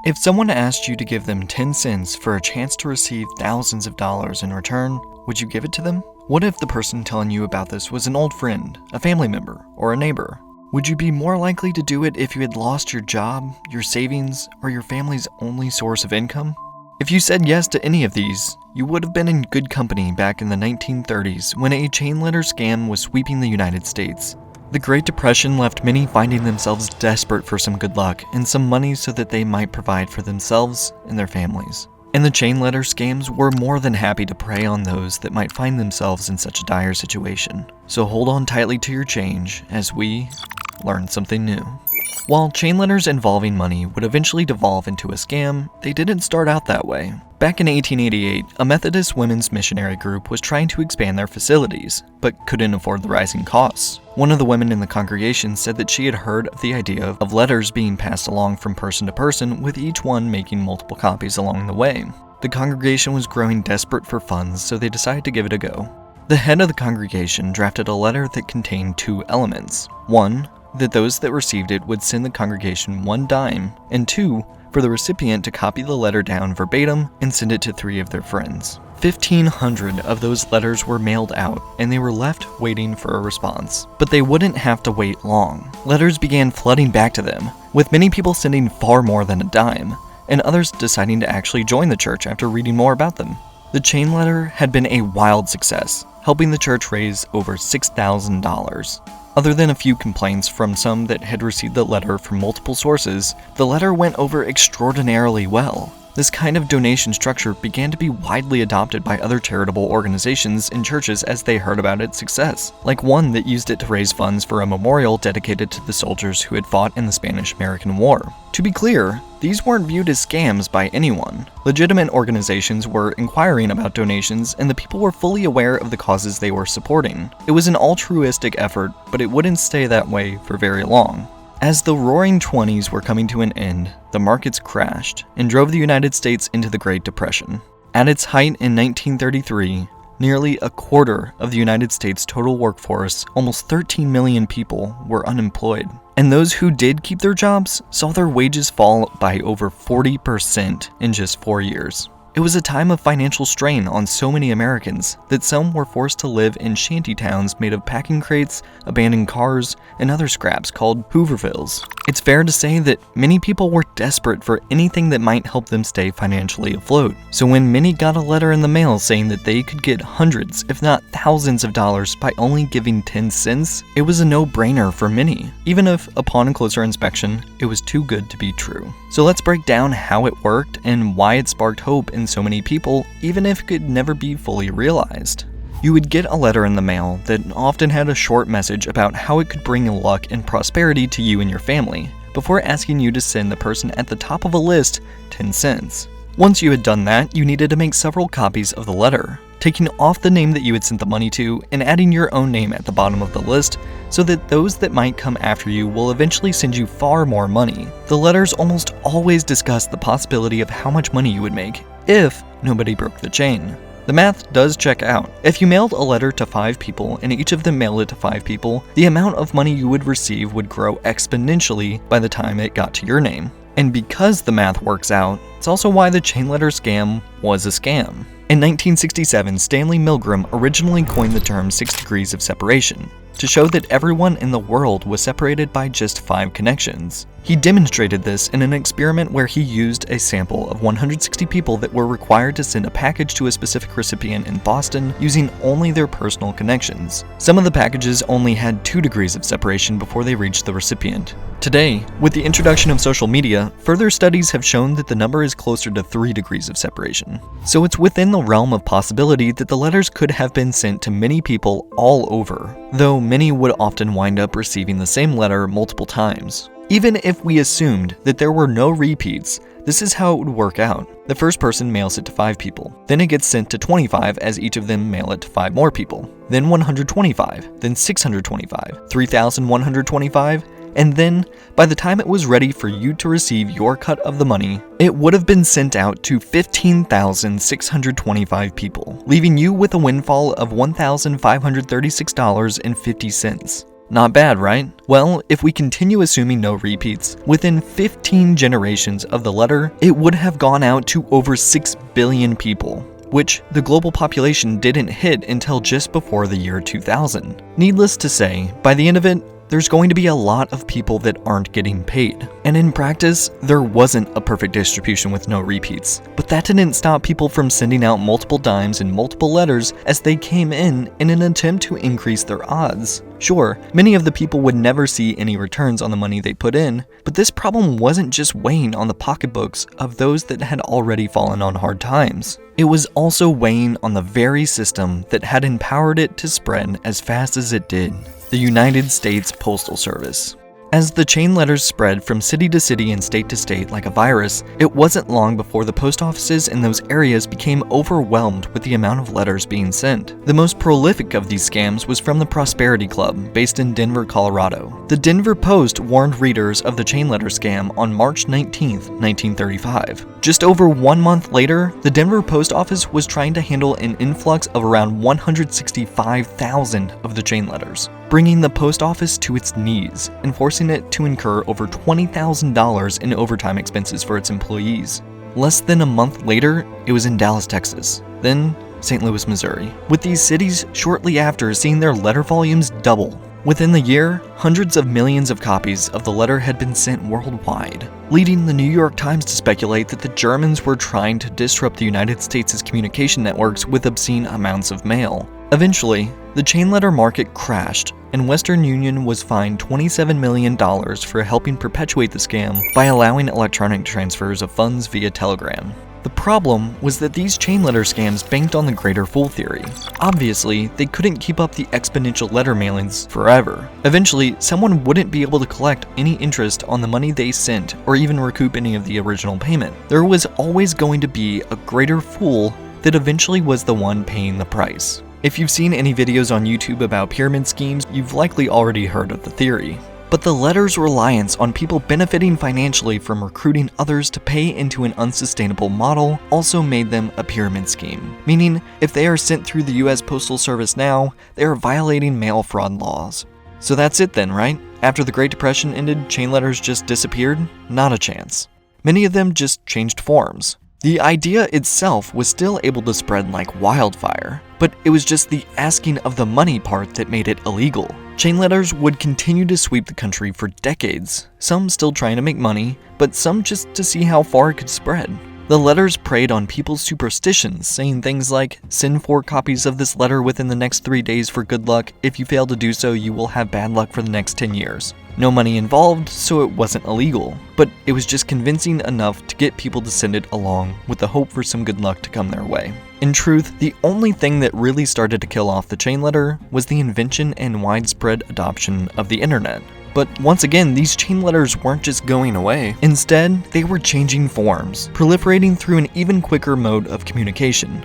If someone asked you to give them 10 cents for a chance to receive thousands of dollars in return, would you give it to them? What if the person telling you about this was an old friend, a family member, or a neighbor? Would you be more likely to do it if you had lost your job, your savings, or your family's only source of income? If you said yes to any of these, you would have been in good company back in the 1930s when a chain letter scam was sweeping the United States. The Great Depression left many finding themselves desperate for some good luck and some money so that they might provide for themselves and their families. And the chain letter scams were more than happy to prey on those that might find themselves in such a dire situation. So hold on tightly to your change as we learn something new. While chain letters involving money would eventually devolve into a scam, they didn't start out that way. Back in 1888, a Methodist women's missionary group was trying to expand their facilities, but couldn't afford the rising costs. One of the women in the congregation said that she had heard of the idea of letters being passed along from person to person, with each one making multiple copies along the way. The congregation was growing desperate for funds, so they decided to give it a go. The head of the congregation drafted a letter that contained two elements. One, that those that received it would send the congregation one dime, and two, for the recipient to copy the letter down verbatim and send it to 3 of their friends. 1,500 of those letters were mailed out, and they were left waiting for a response. But they wouldn't have to wait long. Letters began flooding back to them, with many people sending far more than a dime, and others deciding to actually join the church after reading more about them. The chain letter had been a wild success, helping the church raise over $6,000. Other than a few complaints from some that had received the letter from multiple sources, the letter went over extraordinarily well. This kind of donation structure began to be widely adopted by other charitable organizations and churches as they heard about its success, like one that used it to raise funds for a memorial dedicated to the soldiers who had fought in the Spanish-American War. To be clear, these weren't viewed as scams by anyone. Legitimate organizations were inquiring about donations, and the people were fully aware of the causes they were supporting. It was an altruistic effort, but it wouldn't stay that way for very long. As the Roaring '20s were coming to an end, the markets crashed and drove the United States into the Great Depression. At its height in 1933, nearly a quarter of the United States' total workforce, almost 13 million people, were unemployed. And those who did keep their jobs saw their wages fall by over 40% in just 4 years. It was a time of financial strain on so many Americans that some were forced to live in shanty towns made of packing crates, abandoned cars, and other scraps called Hoovervilles. It's fair to say that many people were desperate for anything that might help them stay financially afloat. So when many got a letter in the mail saying that they could get hundreds, if not thousands of dollars by only giving 10 cents, it was a no-brainer for many, even if, upon a closer inspection, it was too good to be true. So let's break down how it worked and why it sparked hope in so many people, even if it could never be fully realized. You would get a letter in the mail that often had a short message about how it could bring luck and prosperity to you and your family, before asking you to send the person at the top of a list 10 cents. Once you had done that, you needed to make several copies of the letter, taking off the name that you had sent the money to and adding your own name at the bottom of the list so that those that might come after you will eventually send you far more money. The letters almost always discuss the possibility of how much money you would make if nobody broke the chain. The math does check out. If you mailed a letter to 5 people and each of them mailed it to 5 people, the amount of money you would receive would grow exponentially by the time it got to your name. And because the math works out, it's also why the chain letter scam was a scam. In 1967, Stanley Milgram originally coined the term 6 degrees of separation to show that everyone in the world was separated by just 5 connections. He demonstrated this in an experiment where he used a sample of 160 people that were required to send a package to a specific recipient in Boston using only their personal connections. Some of the packages only had 2 degrees of separation before they reached the recipient. Today, with the introduction of social media, further studies have shown that the number is closer to 3 degrees of separation. So it's within the realm of possibility that the letters could have been sent to many people all over, though many would often wind up receiving the same letter multiple times. Even if we assumed that there were no repeats, this is how it would work out. The first person mails it to 5 people. Then it gets sent to 25 as each of them mail it to 5 more people. Then 125, then 625, 3,125, and then, by the time it was ready for you to receive your cut of the money, it would have been sent out to 15,625 people, leaving you with a windfall of $1,536.50. Not bad, right? Well, if we continue assuming no repeats, within 15 generations of the letter, it would have gone out to over 6 billion people, which the global population didn't hit until just before the year 2000. Needless to say, by the end of it, there's going to be a lot of people that aren't getting paid. And in practice, there wasn't a perfect distribution with no repeats. But that didn't stop people from sending out multiple dimes and multiple letters as they came in an attempt to increase their odds. Sure, many of the people would never see any returns on the money they put in, but this problem wasn't just weighing on the pocketbooks of those that had already fallen on hard times. It was also weighing on the very system that had empowered it to spread as fast as it did. The United States Postal Service. As the chain letters spread from city to city and state to state like a virus, it wasn't long before the post offices in those areas became overwhelmed with the amount of letters being sent. The most prolific of these scams was from the Prosperity Club, based in Denver, Colorado. The Denver Post warned readers of the chain letter scam on March 19, 1935. Just over 1 month later, the Denver Post Office was trying to handle an influx of around 165,000 of the chain letters, bringing the post office to its knees and forcing it to incur over $20,000 in overtime expenses for its employees. Less than a month later, it was in Dallas, Texas, then St. Louis, Missouri, with these cities shortly after seeing their letter volumes double. Within the year, hundreds of millions of copies of the letter had been sent worldwide, leading the New York Times to speculate that the Germans were trying to disrupt the United States' communication networks with obscene amounts of mail. Eventually, the chain letter market crashed, and Western Union was fined $27 million for helping perpetuate the scam by allowing electronic transfers of funds via telegram. The problem was that these chain letter scams banked on the greater fool theory. Obviously, they couldn't keep up the exponential letter mailings forever. Eventually, someone wouldn't be able to collect any interest on the money they sent or even recoup any of the original payment. There was always going to be a greater fool that eventually was the one paying the price. If you've seen any videos on YouTube about pyramid schemes, you've likely already heard of the theory. But the letter's reliance on people benefiting financially from recruiting others to pay into an unsustainable model also made them a pyramid scheme, meaning if they are sent through the US Postal Service now, they are violating mail fraud laws. So that's it then, right? After the Great Depression ended, chain letters just disappeared? Not a chance. Many of them just changed forms. The idea itself was still able to spread like wildfire, but it was just the asking of the money part that made it illegal. Chain letters would continue to sweep the country for decades, some still trying to make money, but some just to see how far it could spread. The letters preyed on people's superstitions, saying things like, "Send 4 copies of this letter within the next 3 days for good luck. If you fail to do so, you will have bad luck for the next 10 years. No money involved, so it wasn't illegal, but it was just convincing enough to get people to send it along with the hope for some good luck to come their way. In truth, the only thing that really started to kill off the chain letter was the invention and widespread adoption of the internet. But once again, these chain letters weren't just going away. Instead, they were changing forms, proliferating through an even quicker mode of communication: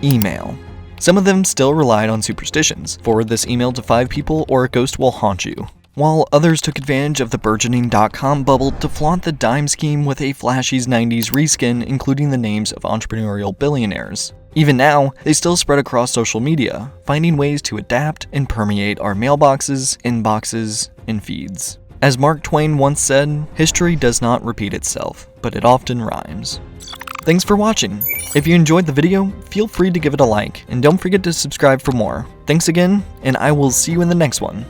email. Some of them still relied on superstitions. Forward this email to 5 people or a ghost will haunt you. While others took advantage of the burgeoning .com bubble to flaunt the dime scheme with a flashy 90s reskin, including the names of entrepreneurial billionaires. Even now, they still spread across social media, finding ways to adapt and permeate our mailboxes, inboxes, and feeds. As Mark Twain once said, history does not repeat itself, but it often rhymes. Thanks for watching. If you enjoyed the video, feel free to give it a like, and don't forget to subscribe for more. Thanks again, and I will see you in the next one.